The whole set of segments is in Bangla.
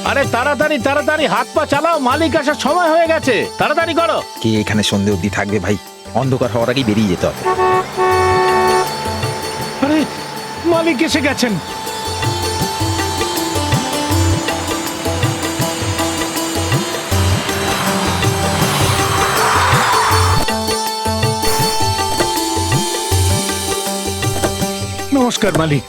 আরে তাড়াতাড়ি তাড়াতাড়ি হাত পা চালাও, মালিক আসার সময় হয়ে গেছে, তাড়াতাড়ি করো। কে এখানে সন্ধে অবধি থাকবে ভাই? অন্ধকার হওয়ার আগেই বেরিয়ে যেতে হবে। আরে মালিক এসে গেছেন। নমস্কার মালিক।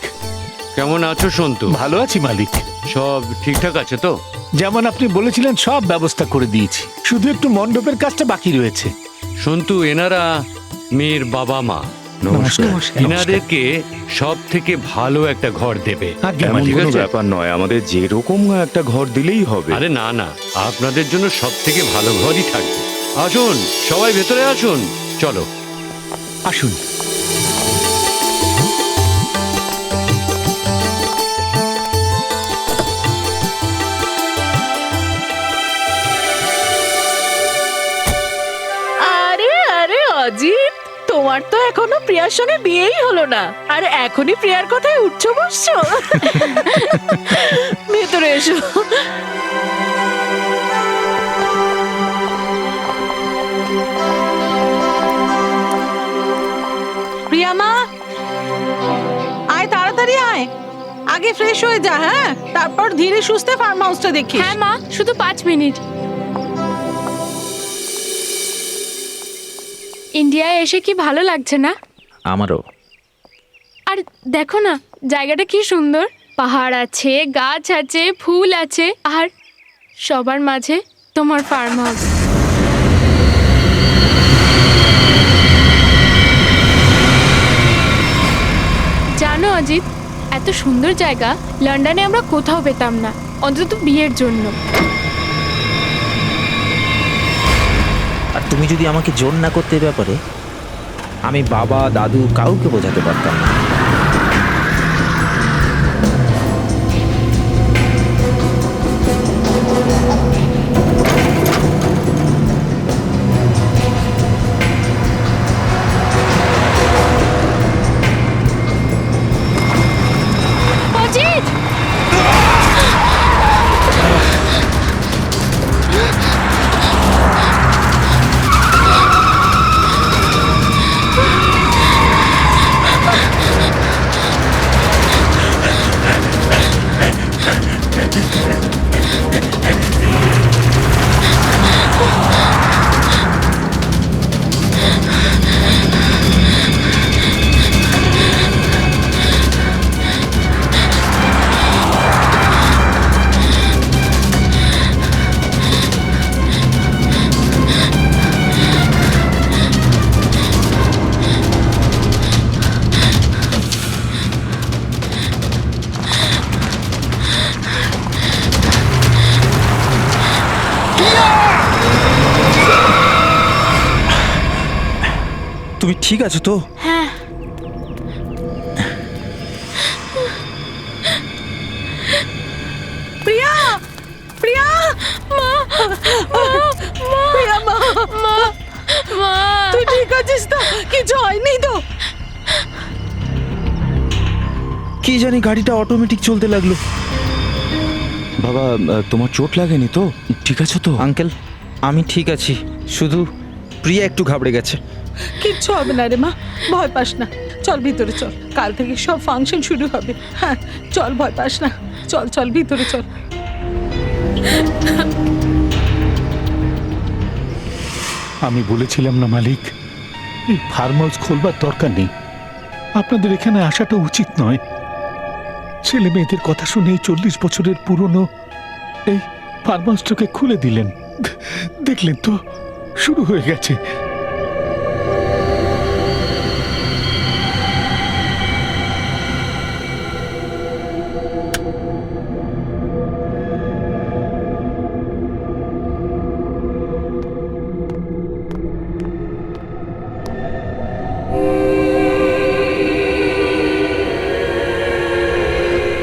কেমন আছো সন্তু? ভালো আছি মালিক। সব ঠিকঠাক আছে তো? যেমন আপনি বলেছিলেন সব ব্যবস্থা করে দিয়েছি, শুধু একটু মণ্ডপের কাজটা বাকি রয়েছে। সন্তু, এনারা মেয়ের বাবা মা। নমস্কার। এনাদেরকে সব থেকে ভালো একটা ঘর দেবে। আজ্ঞে এমন মালিক। কোনো ব্যাপার নয়, আমাদের যেরকম একটা ঘর দিলেই হবে। আরে না না, আপনাদের জন্য সব থেকে ভালো ঘরই থাকবে। আসুন সবাই ভেতরে আসুন, চলো। আসুন। আরে আরে অজিত, তোমার তো এখনো প্রিয়ার সঙ্গে বিয়েই হলো না, আর এখনই প্রিয়ার কথায় উঠছো বসছো। ভেতরে এসো। প্রিয়া মা, আয় তাড়াতাড়ি আয়, আগে ফ্রেশ হয়ে যা, হ্যাঁ, তারপর ধীরে সুস্থে ফার্ম হাউসটা দেখিস। হ্যাঁ মা, শুধু 5 মিনিট। ইন্ডিয়ায় এসে কি ভালো লাগছে না? আমারও। আর দেখো না, জায়গাটা কি সুন্দর। পাহাড় আছে, গাছ আছে, ফুল আছে, আর সবার মাঝে তোমার ফার্ম হাউস। জানো অজিত, এত সুন্দর জায়গা লন্ডনে আমরা কোথাও পেতাম না, অন্তত বিয়ের জন্য। আর তুমি যদি আমাকে জোর না করতে এ ব্যাপারে, আমি বাবা দাদু কাউকে বোঝাতে পারতাম না। অজিত! তুমি ঠিক আছো তো? হ্যাঁ। প্রিয়া, প্রিয়া, মা, প্রিয়া মা, মা, মা! তুই ঠিক আছিস তো? কিছু হয়নি তো? কি জানি গাড়িটা অটোমেটিক চলতে লাগলো। বাবা, তোমার চোট লাগেনি তো? ঠিক আছে তো? আঙ্কেল, আমি ঠিক আছি, শুধু প্রিয়া একটু ঘাবড়ে গেছে। কিচ্ছু হবে না রে মা, ভয় পাস না। চল ভিতরে চল, কাল থেকে সব ফাংশন শুরু হবে। হ্যাঁ চল, ভয় পাস না, চল চল ভিতরে চল। আমি বলেছিলাম না মালিক, এই ফার্ম হাউস খোলবার দরকার নেই, আপনাদের এখানে আসাটা উচিত নয়। ছেলে মেয়েদের কথা শুনে 40 বছরের পুরনো এই ফার্ম হাউসটাকে খুলে দিলেন। দেখলেন তো, শুরু হয়ে গেছে।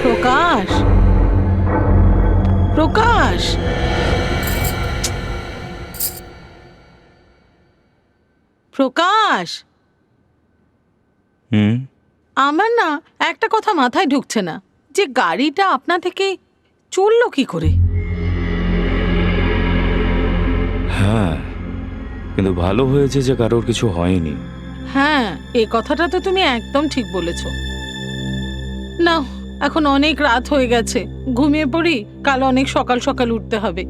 প্রকাশ, প্রকাশ, প্রকাশ, আমার না একটা কথা মাথায় ঢুকছে না, যে গাড়িটা আপনা থেকে চললো কি করে? কিন্তু ভালো হয়েছে যে কারোর কিছু হয়নি। হ্যাঁ, এই কথাটা তো তুমি একদম ঠিক বলেছো। না, এখন অনেক রাত হয়ে গেছে, ঘুমিয়ে পড়ি, কাল অনেক সকাল সকাল উঠতে হবে।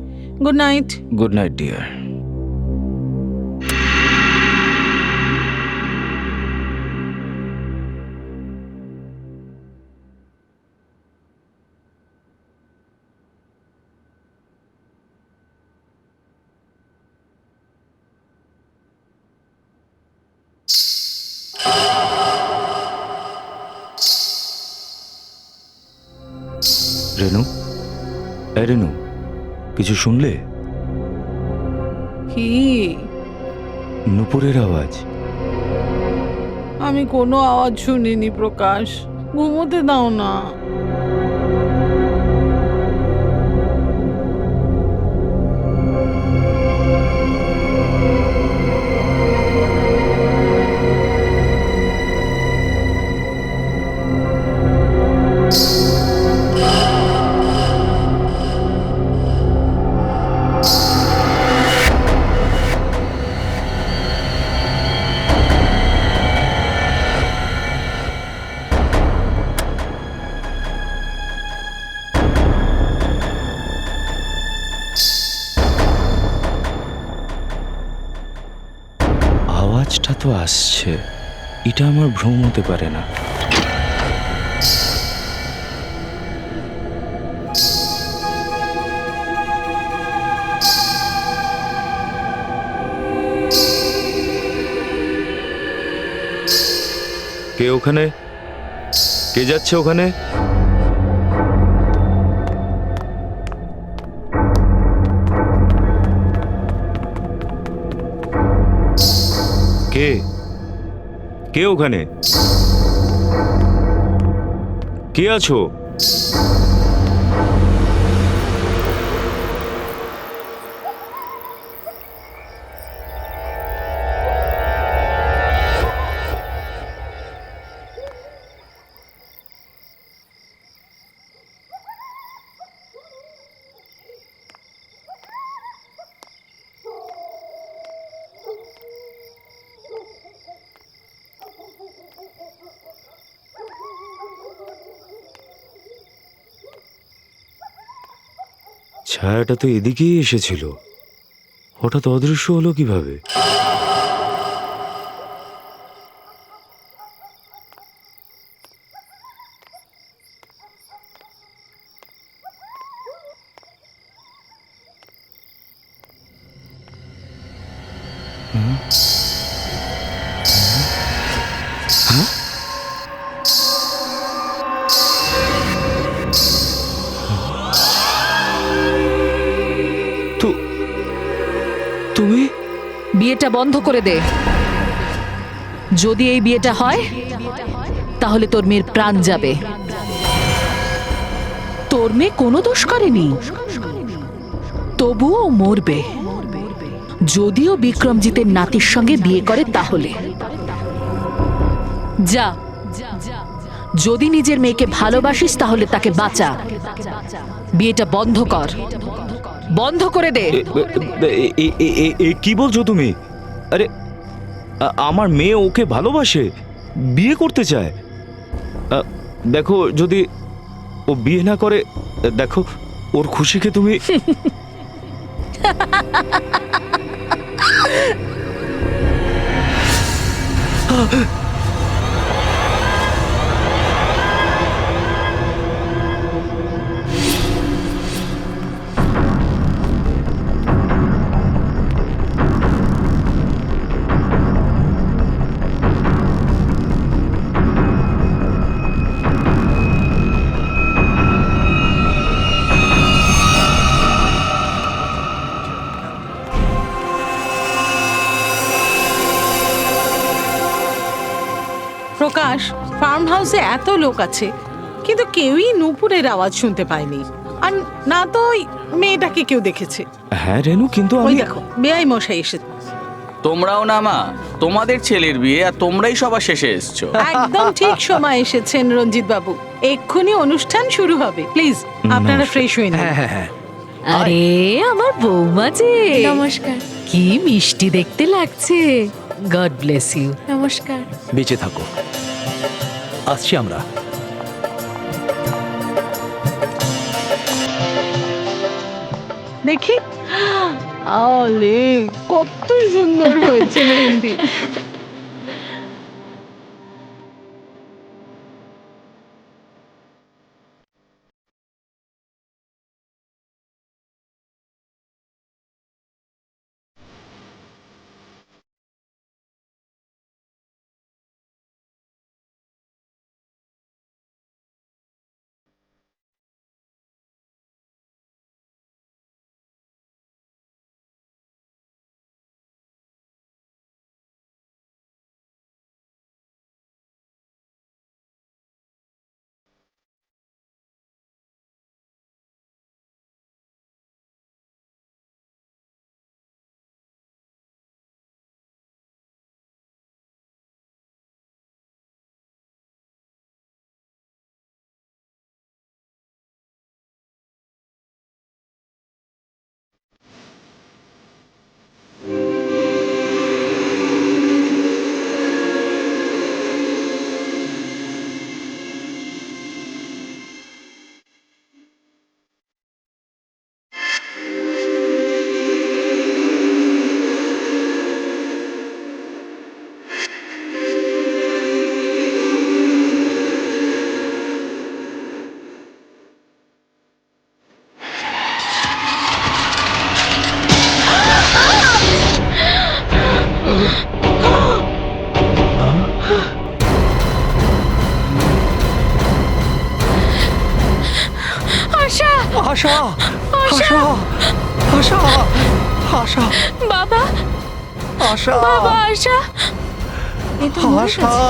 Good night. Good night dear. Renu, এই রেনু, কিছু শুনলে? কি? নুপুরের আওয়াজ। আমি কোনো আওয়াজ শুনিনি প্রকাশ, ঘুমোতে দাও না। আওয়াজটা তো আসছে, এটা আমার ভ্রম হতে পারে না। কে ওখানে? কে যাচ্ছে ওখানে? কে? কে ওখানে? কে আছো? ছায়াটা তো এদিকেই এসেছিল, হঠাৎ অদৃশ্য হলো কিভাবে? তুমি বিয়েটা বন্ধ করে দে। যদি এই বিয়েটা হয় তাহলে তোর মেয়ের প্রাণ যাবে। তোর মেয়ে কোনো দোষ করেনি, তবুও মরবে। যদিও বিক্রমজিতের নাতির সঙ্গে বিয়ে করে তাহলে যা, যদি নিজের মেয়েকে ভালোবাসিস তাহলে তাকে বাঁচা। বিয়েটা বন্ধ কর, বন্ধ করে দে। কি বলছো তুমি? আরে আমার মেয়ে ওকে ভালোবাসে, বিয়ে করতে চায়। দেখো, যদি ও বিয়ে না করে, দেখো ওর খুশিকে তুমি প্রকাশ, ফার্ম হাউসে এত লোক আছে কিন্তু কেউই নূপুরের আওয়াজ শুনতে পায়নি, আর না তো ওই মেয়েটাকে কেউ দেখেছে। হ্যাঁ রেনু, কিন্তু ওই আমি দেখো বেআই মশাই এসেছে। তোমরাও না মা, তোমাদের ছেলের বিয়ে আর তোমরাই সবার শেষে এসছো। একদম ঠিক সময় এসেছেন রঞ্জিত বাবু, এক্ষুনি অনুষ্ঠান শুরু হবে। প্লিজ আপনারা ফ্রেশ হয়ে নিন। হ্যাঁ হ্যাঁ হ্যাঁ, আরে আমার বৌমা যে, নমস্কার। কি মিষ্টি দেখতে লাগছে। God bless you. নমস্কার। বেঁচে থাকো, আসছি আমরা। দেখি, আলে কত সুন্দর হয়েছে মেহেন্দি। আশা, আশা, আশা, আশা, আশা, বাবা, আশা, বাবা, আশা। এ তো মরে আশা। গেছে।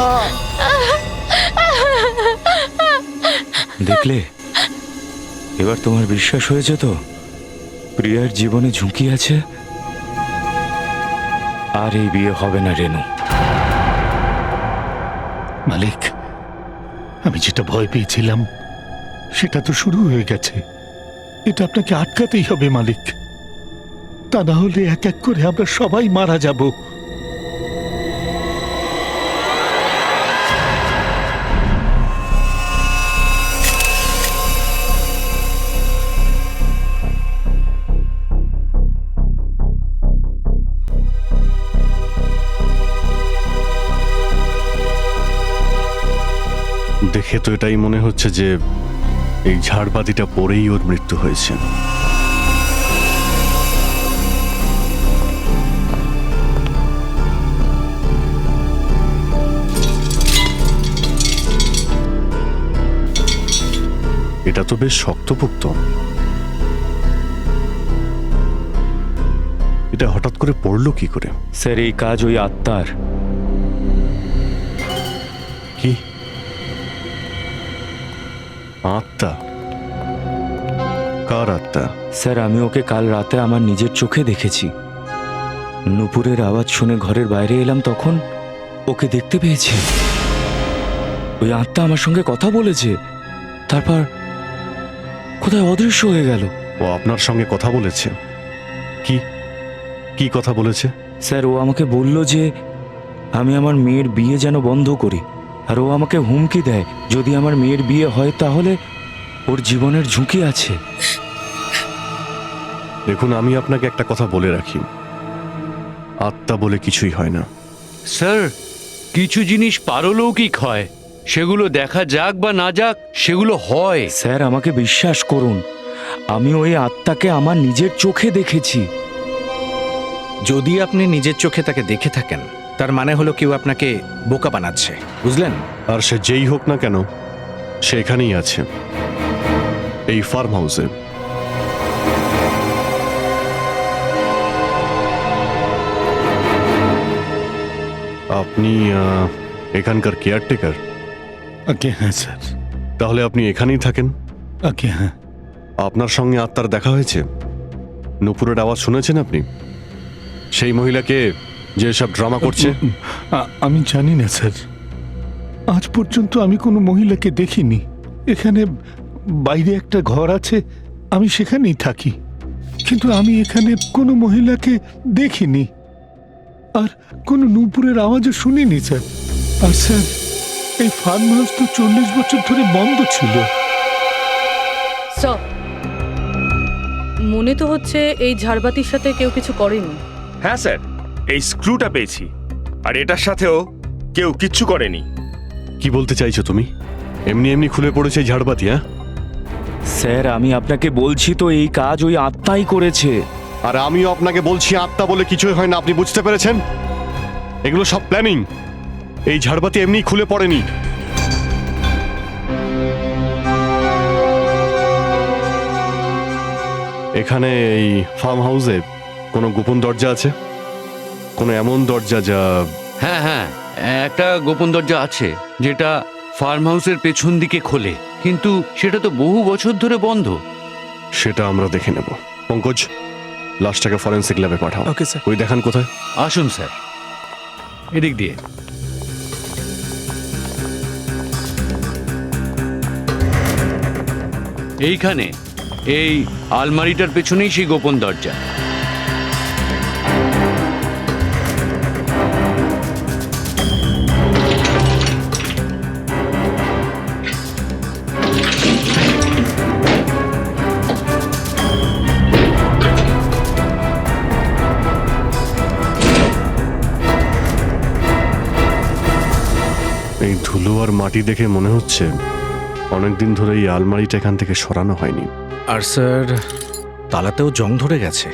দেখলে, এবার তোমার বিশ্বাস হয়েছে তো প্রিয়ার জীবনে ঝুঁকি আছে। আর এই বিয়ে হবে না রেনু। মালিক, আমি যেটা ভয় পেয়েছিলাম সেটা তো শুরু হয়ে গেছে। এটা আপনাকে আটকাতেই হবে মালিক, তা না হলে এক এক করে আমরা সবাই মারা যাব। দেখে তো এটাই মনে হচ্ছে যে এই ঝাড়বাতিটা পরেই ওর মৃত্যু হয়েছে। এটা তো বেশ শক্তপোক্ত। এটা হঠাৎ করে পড়লো কি করে? স্যার, এই কাজ ওই আত্মার। কি আত্মা? কার আত্মা? স্যার, আমি ওকে কাল রাতে আমার নিজের চোখে দেখেছি। নুপুরের আওয়াজ শুনে ঘরের বাইরে এলাম, তখন ওকে দেখতে পেয়েছি। ওই আত্মা আমার সঙ্গে কথা বলেছে, তারপর কোথায় অদৃশ্য হয়ে গেল। ও আপনার সঙ্গে কথা বলেছে? কি কি কথা বলেছে? স্যার, ও আমাকে বলল যে আমি আমার মেয়ের বিয়ে যেন বন্ধ করি, আর ও আমাকে হুমকি দেয় যদি আমার মেয়ের বিয়ে হয় তাহলে ওর জীবনের ঝুঁকি আছে। দেখুন, আমি আপনাকে একটা কথা বলে রাখি, আত্মা বলে কিছুই হয় না। স্যার, কিছু জিনিস পারলৌকিক হয়, সেগুলো দেখা যাক বা না যাক সেগুলো হয়। স্যার, আমাকে বিশ্বাস করুন, আমি ওই আত্মাকে আমার নিজের চোখে দেখেছি। যদি আপনি নিজের চোখে তাকে দেখে থাকেন, তার মানে হলো কেউ আপনাকে বোকা বানাচ্ছে, বুঝলেন? আর সে যেই হোক না কেন, সে এখানেই আছে, এই ফার্ম হাউসে। আপনি এখানকার কেয়ারটেকার? আগে হ্যাঁ স্যার। তাহলে আপনি এখানেই থাকেন? আগে হ্যাঁ। আপনার সঙ্গে আত্মার দেখা হয়েছে? নুপুরের আওয়াজ শুনেছেন আপনি? সেই মহিলাকে যে সব ড্রামা করছে? আমি জানি না স্যার, আজ পর্যন্ত আমি কোনো মহিলাকে দেখিনি। এখানে বাইরে একটা ঘর আছে, আমি সেখানেই থাকি। কিন্তু আমি এখানে কোনো মহিলাকে দেখিনি, আর কোনো নূপুরের আওয়াজও শুনিনি স্যার। আর স্যার, এই ফার্ম হাউস তো 40 বছর ধরে বন্ধ ছিল। স্টপ। মনে তো হচ্ছে এই ঝাড়বাতির সাথে কেউ কিছু করেনি। হ্যাঁ স্যার, এই স্ক্রুটা পেয়েছি, আর এটার সাথেও কেউ কিচ্ছু করেনি। কি বলতে চাইছো তুমি? এমনি এমনি খুলে পড়েছে এই ঝাড়বাতি? হ্যাঁ স্যার, আমি আপনাকে বলছি তো এই কাজ ওই আত্মাই করেছে। আর আমিও আপনাকে বলছি আত্মা বলে কিছুই হয় না, আপনি বুঝতে পেরেছেন? এগুলো সব প্ল্যানিং। এই ঝাড়বাতি এমনি খুলে পড়েনি। এখানে এই ফার্ম হাউসে কোনো গোপন দরজা আছে? কোনো এমন দরজা যা... হ্যাঁ হ্যাঁ, একটা গোপন দরজা আছে যেটা ফার্ম হাউসের পেছন দিকে খোলে, কিন্তু সেটা তো বহু বছর ধরে বন্ধ। সেটা আমরা দেখে নেব। পঙ্কজ, লাশটাকে ফরেন্সিক ল্যাবে পাঠাও। Okay sir. ওই দেখান কোথায়। আসুন স্যার, এদিক দিয়ে। এইখানে এই আলমারিটার পেছনেই সেই গোপন দরজা। এই ধুলো আর মাটি দেখে মনে হচ্ছে অনেকদিন ধরে এই আলমারিটা এখান থেকে সরানো হয়নি। আর স্যার, তালাতেও জং ধরে গেছে।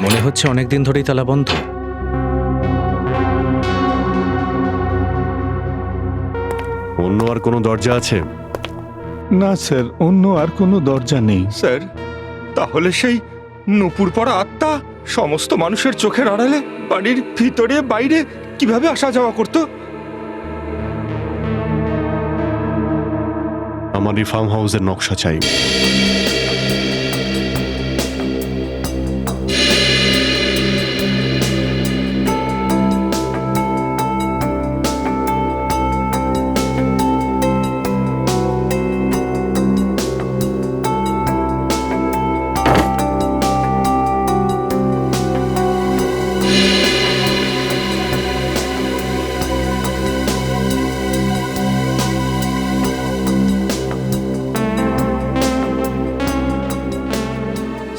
মনে হচ্ছে অনেকদিন ধরেই তালা বন্ধ। অন্য আর কোনো দরজা আছে? না স্যার, অন্য আর কোনো দরজা নেই। স্যার, তাহলে সেই নূপুর পড়া আত্মা সমস্ত মানুষের চোখের আড়ালে বাড়ির ভিতরে বাইরে কিভাবে আসা যাওয়া করতো? আমার এই ফার্ম হাউসের নকশা চাই।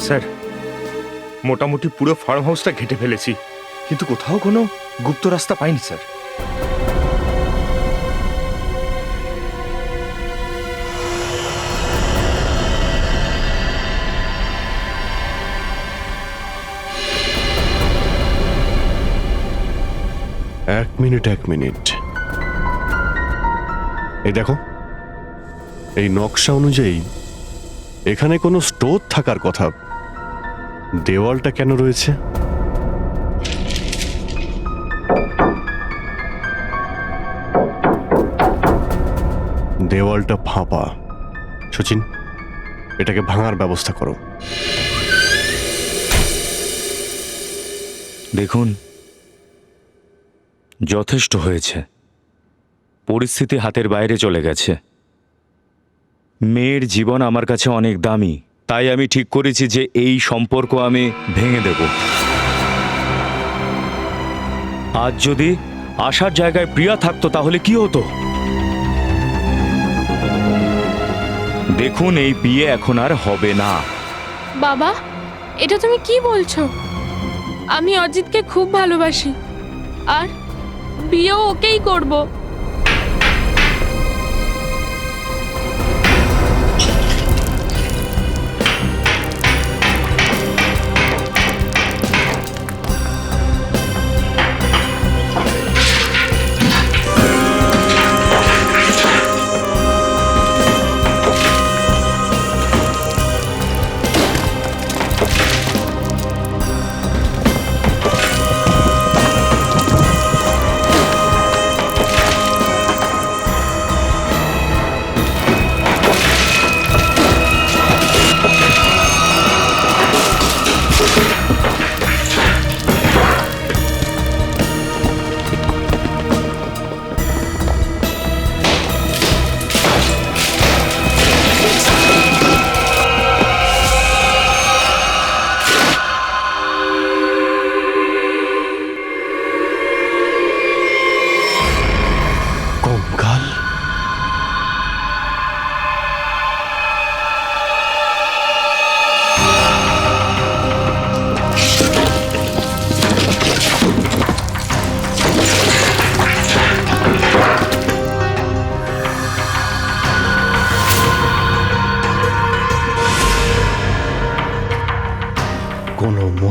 স্যার, মোটামুটি পুরো ফার্ম হাউসটা ঘেটে ফেলেছি, কিন্তু কোথাও কোনো গুপ্ত রাস্তা পাইনি স্যার। এক মিনিট। এই দেখো, এই নকশা অনুযায়ী এখানে কোনো স্টোর থাকার কথা। দেওয়ালটা কেন রয়েছে? দেওয়ালটা ফাঁপা। সচিন, এটাকে ভাঙার ব্যবস্থা করো। দেখুন, যথেষ্ট হয়েছে। পরিস্থিতি হাতের বাইরে চলে গেছে। মেয়ের জীবন আমার কাছে অনেক দামি, তাই আমি ঠিক করেছি যে এই সম্পর্ক আমি ভেঙে দেব। আজ যদি আসার জায়গায় প্রিয়া থাকতো তাহলে কি হতো? দেখুন, এই বিয়ে এখন আর হবে না। বাবা, এটা তুমি কি বলছো? আমি অজিতকে খুব ভালোবাসি, আর বিয়েও ওকেই করব।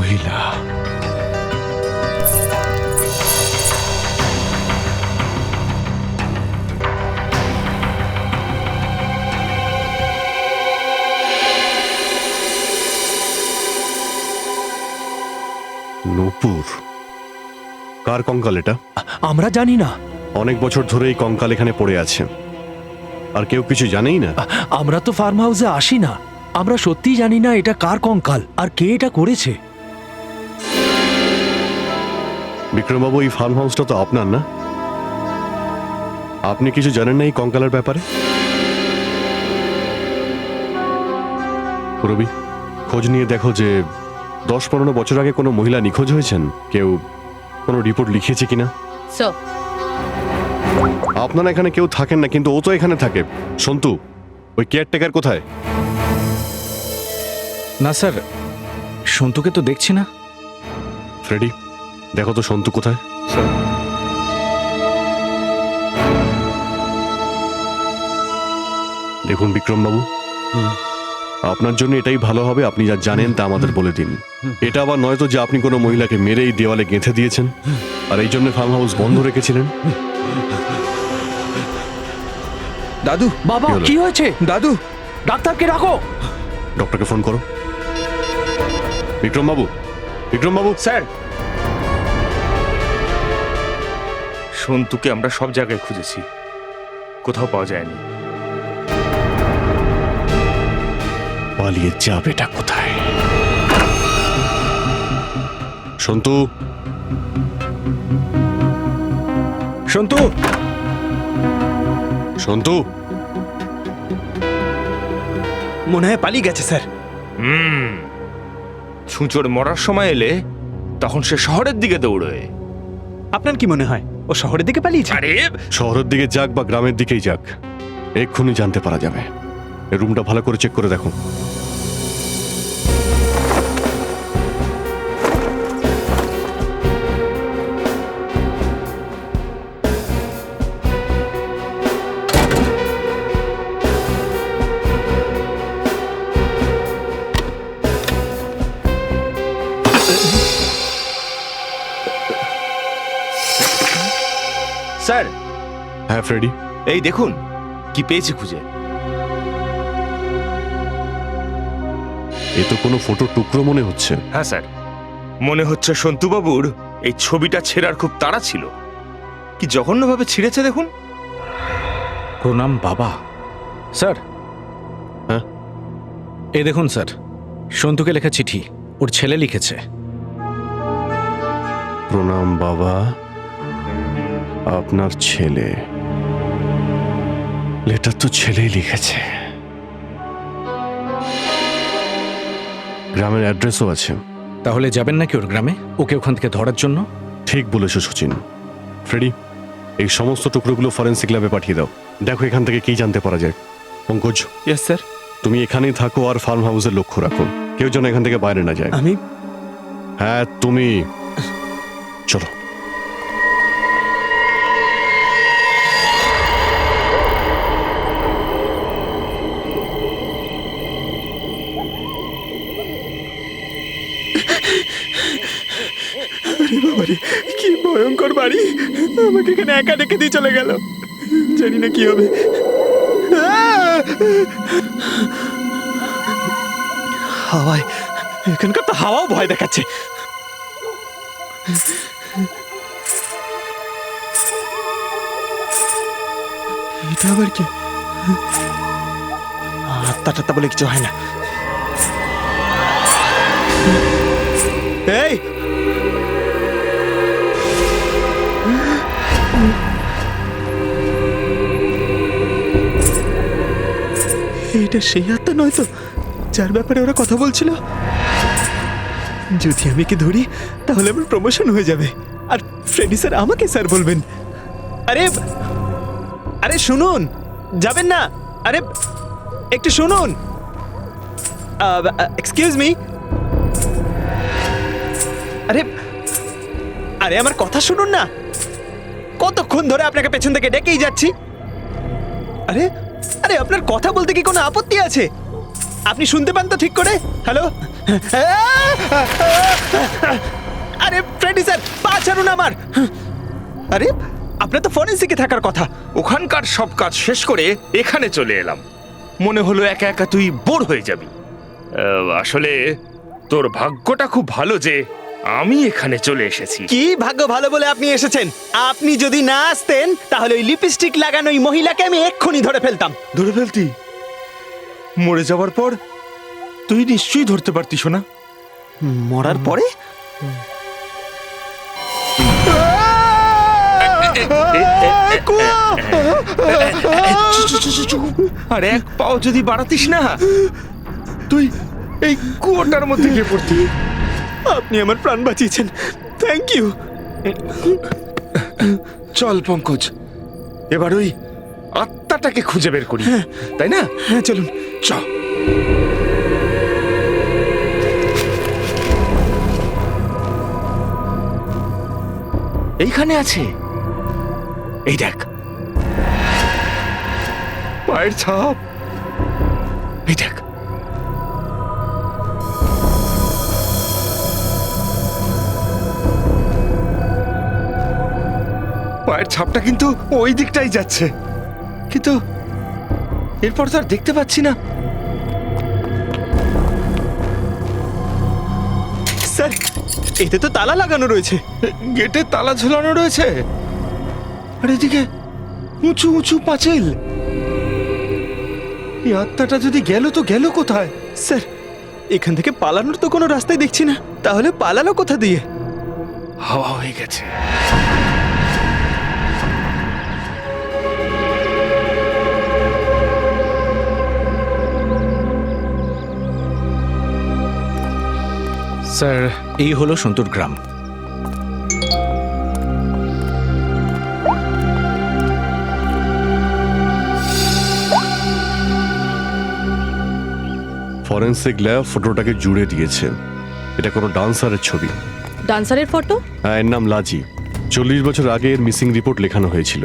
মহিলা। নূপুর, কার কঙ্কাল এটা? আমরা জানি না। অনেক বছর ধরে এই কঙ্কাল এখানে পড়ে আছে, আর কেউ কিছু জানেই না। আমরা তো ফার্ম হাউসে আসি না, আমরা সত্যিই জানি না এটা কার কঙ্কাল আর কে এটা করেছে। বিক্রমবাবু, এই ফার্ম হাউসটা তো আপনার না? আপনি কিছু জানেন না এই কঙ্কালের ব্যাপারে? রবি, খোঁজ নিয়ে দেখো যে 10-15 বছর আগে কোনো মহিলা নিখোঁজ হয়েছেন, কেউ কোনো রিপোর্ট লিখিয়েছে কিনা। স্যার, আপনারা এখানে কেউ থাকেন না, কিন্তু ও তো এখানে থাকে। সন্তু, ওই কেয়ারটেকার কোথায়? না স্যার, সন্তুকে তো দেখছি না। ফ্রেডি, দেখো তো সন্তু কোথায়। দেখুন বিক্রমবাবু, আপনার জন্য এটাই ভালো হবে, আপনি যা জানেন তা আমাদের বলে দিন। এটা আবার নয় তো যে আপনি কোনো মহিলাকে মেরেই দেওয়ালে গেঁথে দিয়েছেন আর এই জন্য ফার্ম হাউস বন্ধ রেখেছিলেন। দাদু, বাবা, কি হয়েছে? দাদু, ডাক্তারকে রাখো। ডক্টরকে ফোন করো। বিক্রমবাবু, বিক্রমবাবু। স্যার, সন্তুকে আমরা সব জায়গায় খুঁজেছি, কোথাও পাওয়া যায়নি। পালিয়ে যাবেটা কোথায়? সন্তু, সন্তু, সন্তু। মনে হয় পালিয়ে গেছে স্যার। ছুঁচোর মরার সময় এলে তখন সে শহরের দিকে দৌড়ে। আপনার কি মনে হয় ও শহরের দিকে পালিয়েছে? আরে, শহরের দিকে যাক বা গ্রামের দিকেই যাক, এক্ষুনি জানতে পারা যাবে। এই রুমটা ভালো করে চেক করে দেখো। স্যার, হ্যাঁ ফ্রেডি, এই দেখুন কি পেয়েছি খুঁজে। এ তো কোনো ফটোর টুকরো মনে হচ্ছে। হ্যাঁ স্যার, মনে হচ্ছে সন্তুবাবুর এই ছবিটা ছেঁড়ার খুব তাড়া ছিল। কি জঘন্যভাবে ছিঁড়েছে দেখুন। প্রণাম বাবা। স্যার, হ্যাঁ, এই দেখুন স্যার, সন্তুকে লেখা চিঠি ওর ছেলে লিখেছে। প্রণাম বাবা, আপনার ছেলে। লেটার তো ছেলেই লিখেছে। গ্রামের অ্যাড্রেসও আছে। তাহলে যাবেন নাকি ওর গ্রামে, ওকে ওখান থেকে ধরার জন্য? ঠিক বলেছো সচিন। ফ্রেডি, এই সমস্ত টুকরোগুলো ফরেন্সিক ল্যাবে পাঠিয়ে দাও। দেখো এখান থেকে কি জানতে পারা যায়। Pankaj, yes sir. তুমি এখানেই থাকো আর ফার্ম হাউসের লক্ষ্য রাখো, কেউ যেন এখান থেকে বাইরে না যায়। আমি? হ্যাঁ তুমি। চলো। কি ভয়ঙ্কর বাড়ি, আমাকে এখানে একা রেখে দিয়ে চলে গেল। জানি না কি হবে। হাওয়ায়, এখানকার তো হাওয়াও ভয় দেখাচ্ছে। এটা আবার কি? আত্মা টাত্তা বলে কিছু হয় না। এই, এটা সেই আত্মা নয় তো যার ব্যাপারে ওরা কথা বলছিল? যদি আমি কি ধরি তাহলে আমার প্রমোশন হয়ে যাবে আর ফ্রেডি স্যার আমাকে স্যার বলবেন। আরে আরে শুনুন, যাবেন না। আরে একটু শুনুন। Excuse me. আরে আরে আমার কথা শুনুন না। কতক্ষণ ধরে আপনাকে পেছন থেকে ডেকেই যাচ্ছি। আরে আরে আপনার কথা বলতে কি কোনো আপত্তি আছে? আপনি শুনতে পান তো ঠিক করে? হ্যালো? আরে ফ্রেডি স্যার, পা ছাড়ুন আমার। আরে আপনার তো ফরেন্সিকে থাকার কথা। ওখানকার সব কাজ শেষ করে এখানে চলে এলাম। মনে হলো একা একা তুই বোর হয়ে যাবি। আসলে তোর ভাগ্যটা খুব ভালো যে আমি এখানে চলে এসেছি। কি ভাগ্য ভালো বলে আপনি এসেছেন? আপনি যদি না আসতেন তাহলে ওই লিপস্টিক লাগানো ওই মহিলাকে আমি এক্ষুনি ধরে ফেলতাম। ধরে ফেলতি? মরে যাওয়ার পর তুই নিশ্চয়ই ধরতে পারতিস না। মরার পরে? আর এক পাও যদি বাড়াতিস না, তুই এই কুয়োটার মধ্যে গিয়ে পড়তি। আপনি আমার প্রাণ বাঁচিয়েছেন, থ্যাংক ইউ। চল পঙ্কজ, এবার ওই আত্মাটাকে খুঁজে বের করি, তাই না? হ্যাঁ চলুন। চ। এইখানে আছে, এই দেখ পায়ের ছাপ, এই দেখ। পায়ের ছাপটা কিন্তু ওই দিকটাই যাচ্ছে, কিন্তু এরপর তো আর দেখতে পাচ্ছি না। স্যার, এতে তো তালা লাগানো রয়েছে। গেটে তালা ঝোলানো রয়েছে, আর এদিকে উঁচু উঁচু পাঁচিল। এই আত্মাটা যদি গেল তো গেল কোথায়? স্যার, এখান থেকে পালানোর তো কোনো রাস্তাই দেখছি না, তাহলে পালালো কোথা দিয়ে? হাওয়া হয়ে গেছে। স্যার, এই হলো সন্তুর গ্রাম। ফরেন্সিক ল্যাব ফটোটাকে জুড়ে দিয়েছে। এটা কোনো ডান্সারের ছবি। ডান্সারের ফটো? হ্যাঁ, এর নাম লাজি। 40 বছর আগে এর মিসিং রিপোর্ট লেখানো হয়েছিল।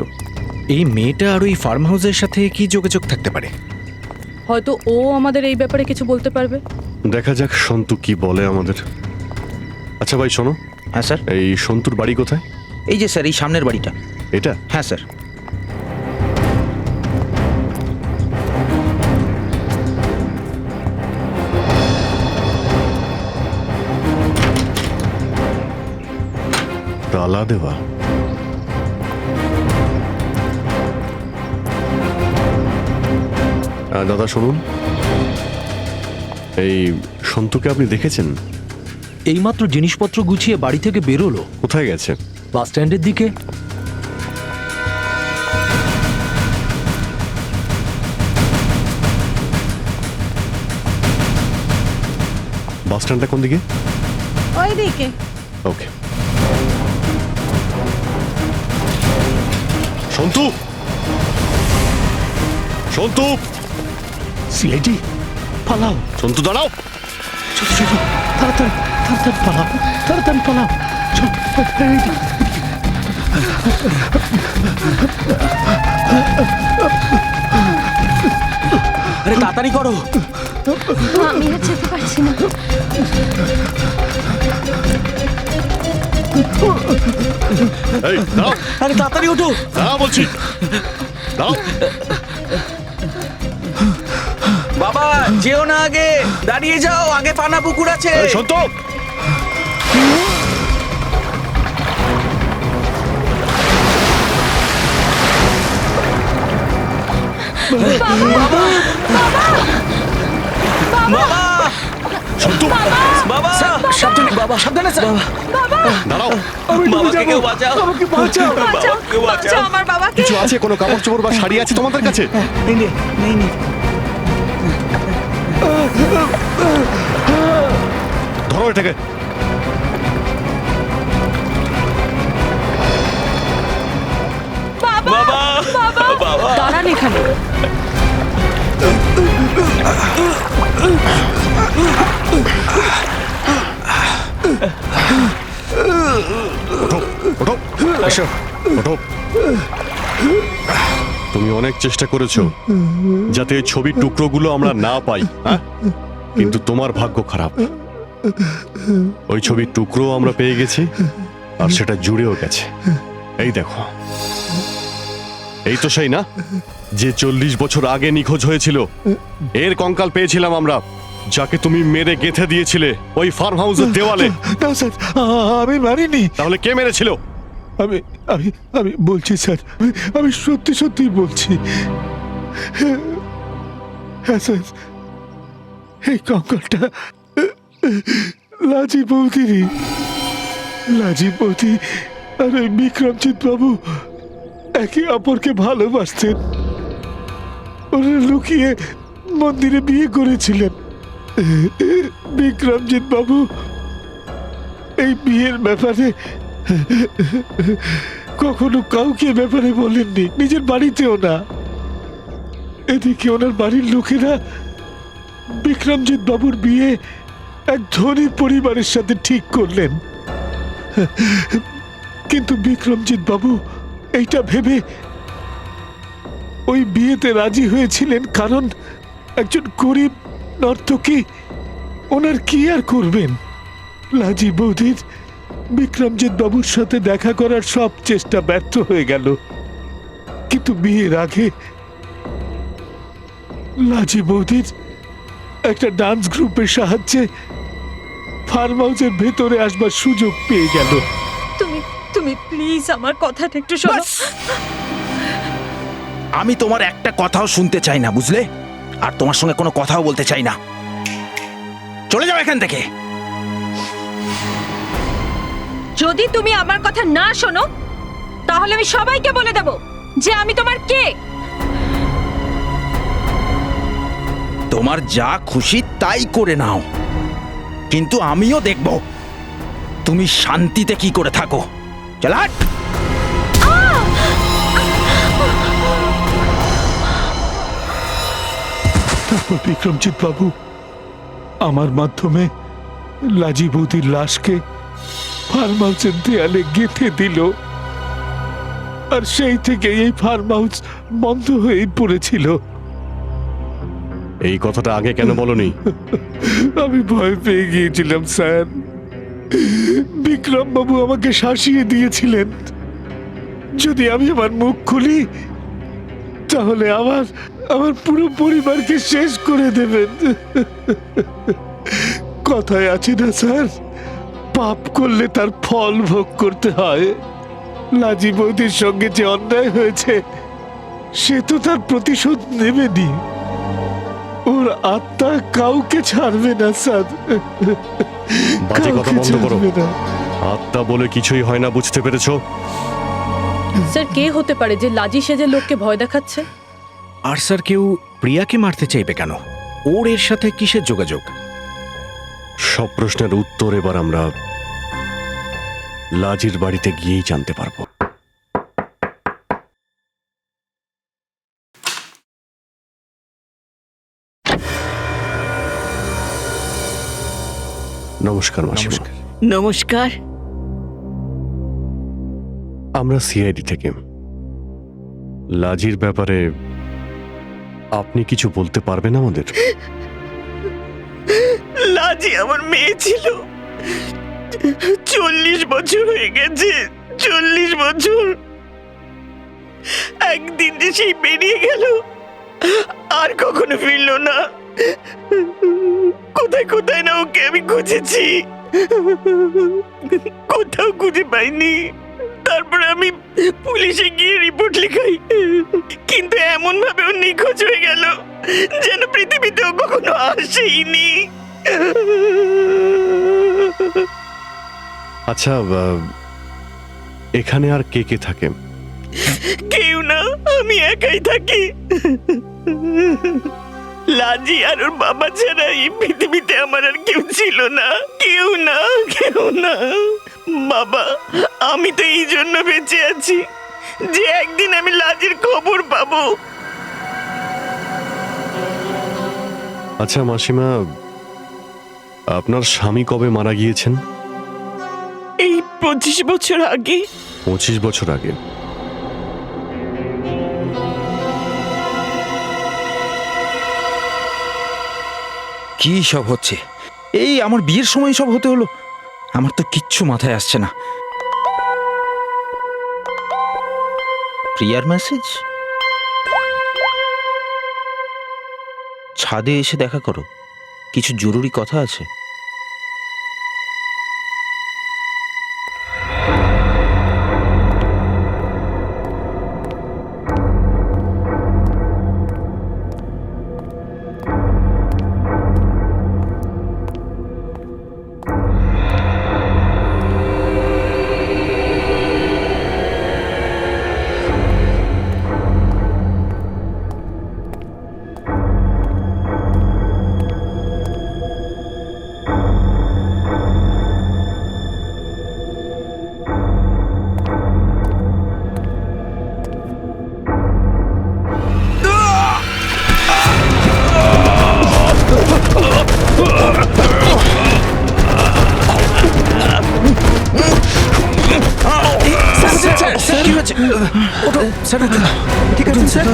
এই মেয়েটা আর ওই ফার্ম হাউসের সাথে কি যোগাযোগ থাকতে পারে? হয়তো ও আমাদের এই ব্যাপারে কিছু বলতে পারবে। দেখা যাক সন্তু কি বলে আমাদের। আচ্ছা ভাই শোনো। হ্যাঁ স্যার। এই সন্তুর বাড়ি কোথায়? এই যে স্যার, এই সামনের বাড়িটা। এটা? হ্যাঁ স্যার। তালা দেওয়া। দাদা শুনুন, এই সন্তুকে আপনি দেখেছেন? এইমাত্র জিনিসপত্র গুছিয়ে বাড়ি থেকে বেরোলো। কোথায় গেছে? বাস স্ট্যান্ডের দিকে। বাস স্ট্যান্ডটা কোন দিকে? ওই দিকে। ওকে। সন্তু, সন্তু! সিআইডি, পালাও। সন্তু দাঁড়াও। চল চল, তাড়াতাড়ি তাড়াতাড়ি পালাও, তাড়াতাড়ি পালাও। চল, এইদিকে। আরে তাড়াতাড়ি করো। আমি আর যেতে পারছি না। এই দাঁড়াও। আরে তাড়াতাড়ি ওঠো। দাঁড়াও বলছি, দাঁড়াও। বাবা যেও না, আগে দাঁড়িয়ে যাও, আগে পানা পুকুর আছে। এই সন্তু! বাবা! সন্তু! বাবা! সাবধানে বাবা, সাবধানে স্যার। দাঁড়াও। বাবাকে কেউ বাঁচাও, আমাকে বাঁচাও, বাবাকে বাঁচাও আমার বাবাকে। কিছু আছে? কোনো কাপড় চোপড় বা শাড়ি আছে তোমাদের কাছে? নেই। ধরো এটাকে। বাবা! বাবা! দাঁড়ান এখানে। ওঠো, ওঠো, এসো, ওঠো। তুমি অনেক চেষ্টা করেছো যাতে এই ছবির টুকরোগুলো আমরা না পাই, হ্যাঁ? কিন্তু তোমার ভাগ্য খারাপ। ওই ছবির টুকরো আমরা পেয়ে গেছি, আর সেটা জুড়েও গেছে। এই দেখো, এই তো সেই না যে 40 বছর আগে নিখোঁজ হয়েছিল। এর কঙ্কাল পেয়েছিলাম আমরা, যাকে তুমি মেরে গেঁথে দিয়েছিলে ওই ফার্ম হাউসের দেওয়ালে। না স্যার, আমি মারিনি। তাহলে কে মেরেছিল? আমি আমি আমি বলছি স্যার, আমি সত্যি সত্যি বলছি। হ্যাঁ স্যার, এই কঙ্কালটা লাজি বৌদিরই। লাজি বৌদি আর ওই বিক্রমজিৎ বাবু একে অপরকে ভালোবাসতেন। ওরা লুকিয়ে মন্দিরে বিয়ে করেছিলেন। বিক্রমজিৎ বাবু এই বিয়ের ব্যাপারে কখনো কাউকে ব্যাপারে বলেননি, নিজের বাড়িতেও না। এদিকে ওনার বাড়ির লোকেরা বিক্রমজিৎ বাবুর বিয়ে এক ধনী পরিবারের সাথে ঠিক করলেন। কিন্তু বিক্রমজিৎ বাবু এইটা ভেবে ওই বিয়েতে রাজি হয়েছিলেন, কারণ একজন গরিব নর্তকী ওনার কি আর করবেন। লাজি বৌদির বিক্রমজিৎ বাবুর সাথে দেখা করার সব চেষ্টা ব্যর্থ হয়ে গেল। কিন্তু বিয়ের আগে লাজি বৌদির একটা ডান্স গ্রুপের সাহায্যে ফার্ম হাউসের ভেতরে আসবার সুযোগ পেয়ে গেল। তুমি প্লিজ আমার কথাটা একটু শোনো। আমি তোমার একটা কথাও শুনতে চাই না, বুঝলে? আর তোমার সঙ্গে কোনো কথাও বলতে চাই না। চলে যাও এখান থেকে। যদি তুমি আমার কথা না শোনো তাহলে আমি সবাইকে বলে দেব যে আমি তোমার কে। তোমার যা খুশি তাই করে নাও, কিন্তু আমিও দেখব তুমি শান্তিতে কি করে থাকো। চলাট। তারপর বিক্রমজিৎ বাবু আমার মাধ্যমে লাজি বৌদির লাশকে ফার্ম হাউসের দেয়ালে গেঁথে দিল, আর সেই থেকে এই ফার্ম হাউস বন্ধ হয়ে পড়েছিল। এই কথাটা আগে কেন বলনি? আমি ভয় পেয়ে গিয়েছিলাম স্যার। বিক্রম বাবু আমাকে শাসিয়ে দিয়েছিলেন, যদি আমি আমার মুখ খুলি তাহলে আমার পুরো পরিবারকে শেষ করে দেবেন। কথায় আছে না স্যার, পাপ করলে তার ফল ভোগ করতে হয়। লাজি বৌদির সঙ্গে যে অন্যায় হয়েছে সে তো তার প্রতিশোধ নেবেনি। ওর আত্মা কাউকে ছাড়বে না স্যার। বাজে কথা বন্ধ করো। আত্মা বলে কিছুই হয় না, বুঝতে পেরেছো? স্যার, কে হতে পারে যে লাজি সেজে লোককে ভয় দেখাচ্ছে? আর স্যার, কেউ প্রিয়াকে মারতে চাইবে কেন? ওর এর সাথে কিসের যোগাযোগ? সব প্রশ্নের উত্তর এবার আমরা লাজির বাড়িতে গিয়েই জানতে পারবো। নমস্কার মাসিমা। নমস্কার। আমরা সিআইডি থেকে। লাজির ব্যাপারে আপনি কিছু বলতে পারবেন আমাদের? লাজি আমার মেয়ে ছিল। 40 বছর হয়ে গেছে, 40 বছর। একদিন যে সেই বেরিয়ে গেল, আর কখনো ফিরল না। কোথায় কোথায় না ওকে আমি খুঁজেছি, কোথাও খুঁজে পাইনি। তারপরে আমি পুলিশে গিয়ে রিপোর্ট লিখাই, কিন্তু এমন ভাবে ও নিখোঁজ হয়ে গেল যেন পৃথিবীতেও কখনো আসেইনি। আচ্ছা, এখানে আর কে কে থাকে? কেউ না, আমি একাই থাকি। লাজি আর ওর বাবা ছাড়া এই পৃথিবীতে আমার আর কেউ ছিল না। কেউ না, কেউ না। বাবা, আমি তো এই জন্য বেঁচে আছি যে একদিন আমি লাজির খবর পাবো। আচ্ছা মাসিমা, আপনার স্বামী কবে মারা গিয়েছেন? এই 25 বছর আগে। 25 বছর আগে? কি সব হচ্ছে? এই আমার বিয়ের সময় সব হতে হলো। আমার তো কিচ্ছু মাথায় আসছে না। প্রিয়ার মেসেজ, ছাদে এসে দেখা করো, কিছু জরুরি কথা আছে। কি হয়েছে? ওঠো স্যার, ওঠো। ঠিক আছে স্যার।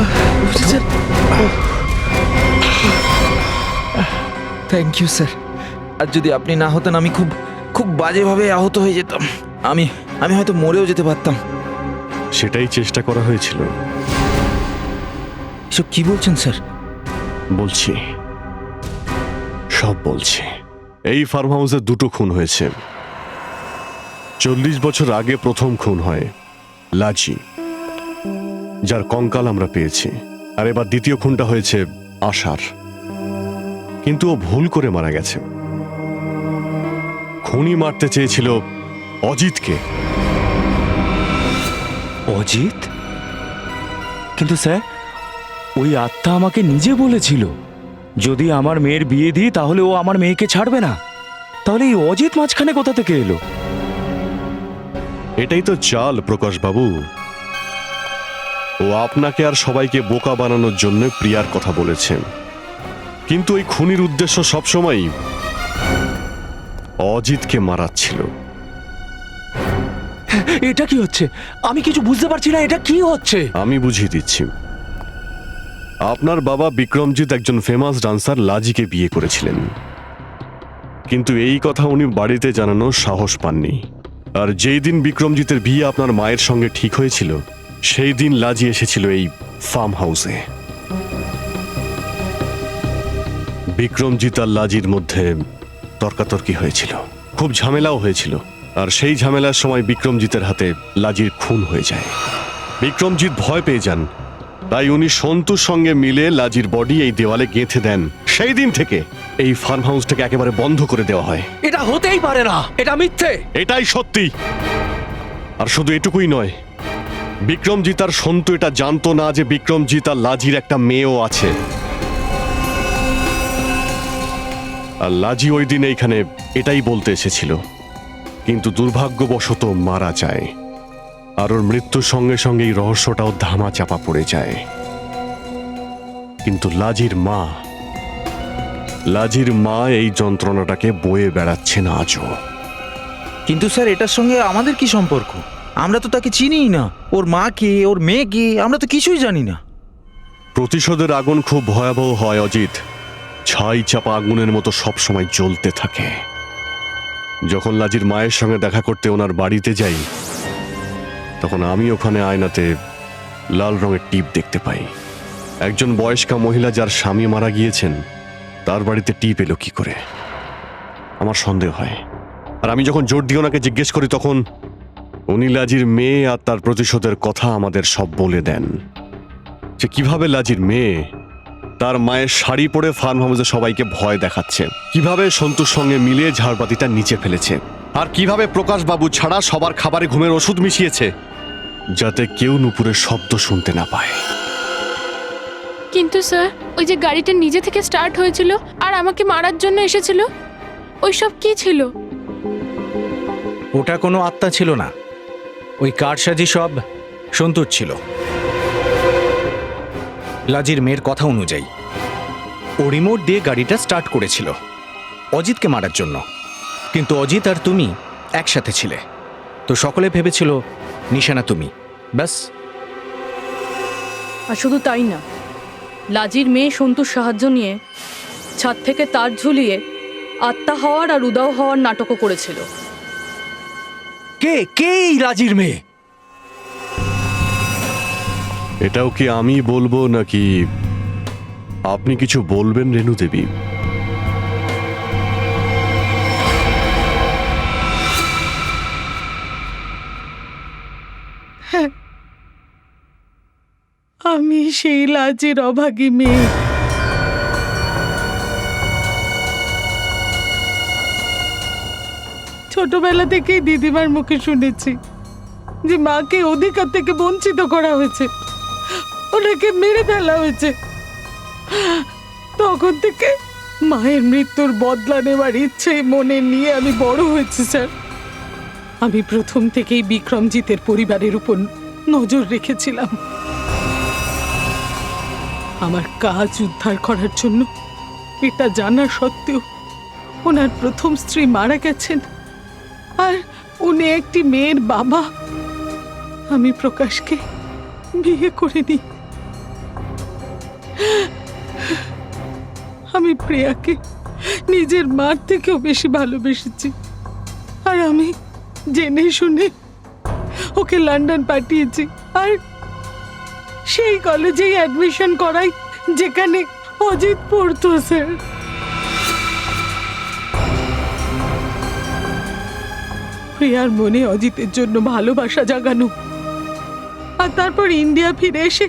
Thank you sir. আর যদি আপনি না হতেন আমি খুব খুব বাজেভাবে আহত হয়ে যেতাম। আমি হয়তো মরেও যেতে পারতাম। সেটাই চেষ্টা করা হয়েছিল। এসব কি বলছেন স্যার? বলছি, সব বলছি। এই ফার্ম হাউসে দুটো খুন হয়েছে। 40 বছর আগে প্রথম খুন হয় লাজি, যার কঙ্কাল আমরা পেয়েছি। আর এবার দ্বিতীয় খুনটা হয়েছে আশার, কিন্তু ও ভুল করে মারা গেছে। খুনি মারতে চেয়েছিল অজিতকে। অজিত? কিন্তু স্যার, ওই আত্মা আমাকে নিজে বলেছিল যদি আমার মেয়ের বিয়ে দিই তাহলে ও আমার মেয়েকে ছাড়বে না। তাহলে এই অজিত মাঝখানে কোথা থেকে এলো? এটাই তো চাল প্রকাশ বাবু। ও আপনাকে আর সবাইকে বোকা বানানোর জন্য প্রিয়ার কথা বলেছেন, কিন্তু ওই খুনির উদ্দেশ্য সবসময় অজিতকে মারাচ্ছিল। এটা কি হচ্ছে? আমি কিছু বুঝতে পারছি না, এটা কি হচ্ছে? আমি বুঝিয়ে দিচ্ছি। আপনার বাবা বিক্রমজিৎ একজন ফেমাস ডান্সার লাজিকে বিয়ে করেছিলেন, কিন্তু এই কথা উনি বাড়িতে জানানোর সাহস পাননি। আর যেই দিন বিক্রমজিতের বিয়ে আপনার মায়ের সঙ্গে ঠিক হয়েছিল, সেই দিন লাজি এসেছিল এই ফার্ম হাউসে। বিক্রমজিৎ আর লাজির মধ্যে তর্কাতর্কি হয়েছিল, খুব ঝামেলাও হয়েছিল। আর সেই ঝামেলার সময় বিক্রমজিতের হাতে লাজির খুন হয়ে যায়। বিক্রমজিৎ ভয় পেয়ে যান, তাই উনি সন্তুর সঙ্গে মিলে লাজির বডি এই দেওয়ালে গেঁথে দেন। সেই দিন থেকে এই ফার্ম হাউসটাকে একেবারে বন্ধ করে দেওয়া হয়। এটা হতেই পারে না, এটা মিথ্যে। এটাই সত্যি। আর শুধু এটুকুই নয়, বিক্রমজিৎ আর সন্তু এটা জানতো না যে বিক্রমজিৎ আর লাজির একটা মেয়েও আছে। আর লাজি ওই দিন এইখানে এটাই বলতে এসেছিল, কিন্তু দুর্ভাগ্যবশত মারা যায়। আর ওর মৃত্যুর সঙ্গে সঙ্গে এই রহস্যটাও ধামা চাপা পড়ে যায়। কিন্তু লাজির মা এই যন্ত্রণাটাকে বয়ে বেড়াচ্ছেন আজও। কিন্তু স্যার, এটার সঙ্গে আমাদের কি সম্পর্ক? আমরা তো তাকে চিনিই না। ওর মা কে, ওর মেয়ে কে, আমরা তো কিছুই জানি না। প্রতিশোধের আগুন খুব ভয়াবহ হয় অজিত। ছাই চাপা আগুনের মতো সবসময় জ্বলতে থাকে। যখন লাজির মায়ের সঙ্গে দেখা করতে ওনার বাড়িতে যাই, তখন আমি ওখানে আয়নাতে লাল রঙের টিপ দেখতে পাই। একজন বয়স্কা মহিলা যার স্বামী মারা গিয়েছেন, তার বাড়িতে টিপ এলো কি করে? আমার সন্দেহ হয়। আর আমি যখন জোর দিয়ে ওনাকে জিজ্ঞেস করি, তখন উনি লাজির মেয়ে আর তার প্রতিশোধের কথা আমাদের সব বলে দেন। যে কিভাবে লাজির মেয়ে তার মায়ের শাড়ি পরে ফার্ম হাউসে সবাইকে ভয় দেখাচ্ছে, কিভাবে সন্তুর সঙ্গে মিলিয়ে ঝাড়বাতিটা নিচে ফেলেছে, আর কিভাবে প্রকাশ বাবু ছাড়া সবার খাবারে ঘুমের ওষুধ মিশিয়েছে যাতে কেউ নুপুরের শব্দ শুনতে না পায়। কিন্তু স্যার, ওই যে গাড়িটা নিজে থেকে স্টার্ট হয়েছিল আর আমাকে মারার জন্য এসেছিল, ওইসব কি ছিল? ওটা কোনো আত্মা ছিল না, ওই কারসাজি সব সন্তুর ছিল। লাজির মেয়ের কথা অনুযায়ী ও রিমোট দিয়ে গাড়িটা স্টার্ট করেছিল অজিতকে মারার জন্য, কিন্তু অজিত আর তুমি একসাথে ছিলে, তো সকলে ভেবেছিল নিশানা তুমি। ব্যাস। আর শুধু তাই না, লাজির মেয়ে সন্তুর সাহায্য নিয়ে ছাদ থেকে তার ঝুলিয়ে আত্মা হওয়ার আর উদাও হওয়ার নাটকও করেছিল। কে কে এই রাজির মেয়ে? এটাও কি আমি বলবো নাকি আপনি কিছু বলবেন রেণু দেবী? আমি সেই লাজের অভাগী মেয়ে। ছোটবেলা থেকেই দিদিমার মুখে শুনেছি যে মাকে অধিকার থেকে বঞ্চিত করা হয়েছে, ওনাকে মেরে ফেলা হয়েছে। তখন থেকে মায়ের মৃত্যুর বদলা নেওয়ার ইচ্ছে মনে নিয়ে আমি বড় হয়েছি স্যার। আমি প্রথম থেকেই বিক্রমজিতের পরিবারের উপর নজর রেখেছিলাম। আমার কাজ উদ্ধার করার জন্য এটা জানা সত্ত্বেও ওনার প্রথম স্ত্রী মারা গেছেন আর উনি একটি মেয়ের বাবা। আমি প্রকাশকে বিয়ে করিনি। আমি প্রিয়াকে নিজের মার থেকেও বেশি ভালোবেসেছি আর আমি জেনে শুনে ওকে লন্ডন পাঠিয়েছি আর সেই কলেজেই অ্যাডমিশন করাই যেখানে অজিত পড়তো স্যার। প্রিয়ার মনে অজিতের জন্য ভালোবাসা জাগানো আর তারপর ইন্ডিয়া ফিরে এসে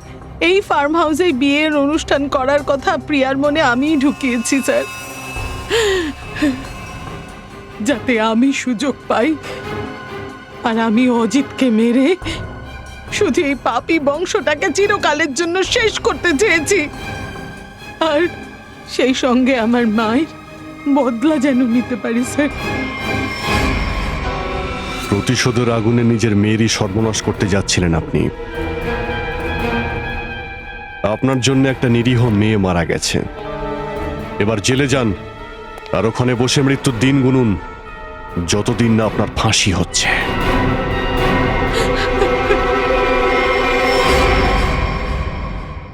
এই ফার্ম হাউসে বিয়ের অনুষ্ঠান করার কথা প্রিয়ার মনে আমিই ঢুকিয়েছি স্যার, যাতে আমি সুযোগ পাই আর আমি অজিতকে মেরে শুধু এই পাপী বংশটাকে চিরকালের জন্য শেষ করতে চেয়েছি আর সেই সঙ্গে আমার মায়ের বদলা যেন নিতে পারি স্যার। প্রতিশোধের আগুনে নিজের মেয়েরই সর্বনাশ করতে যাচ্ছিলেন আপনি। আপনার জন্য একটা নিরীহ মেয়ে মারা গেছে। এবার জেলে যান আর ওখানে বসে মৃত্যুর দিন গুনুন, যতদিন না আপনার ফাঁসি হচ্ছে।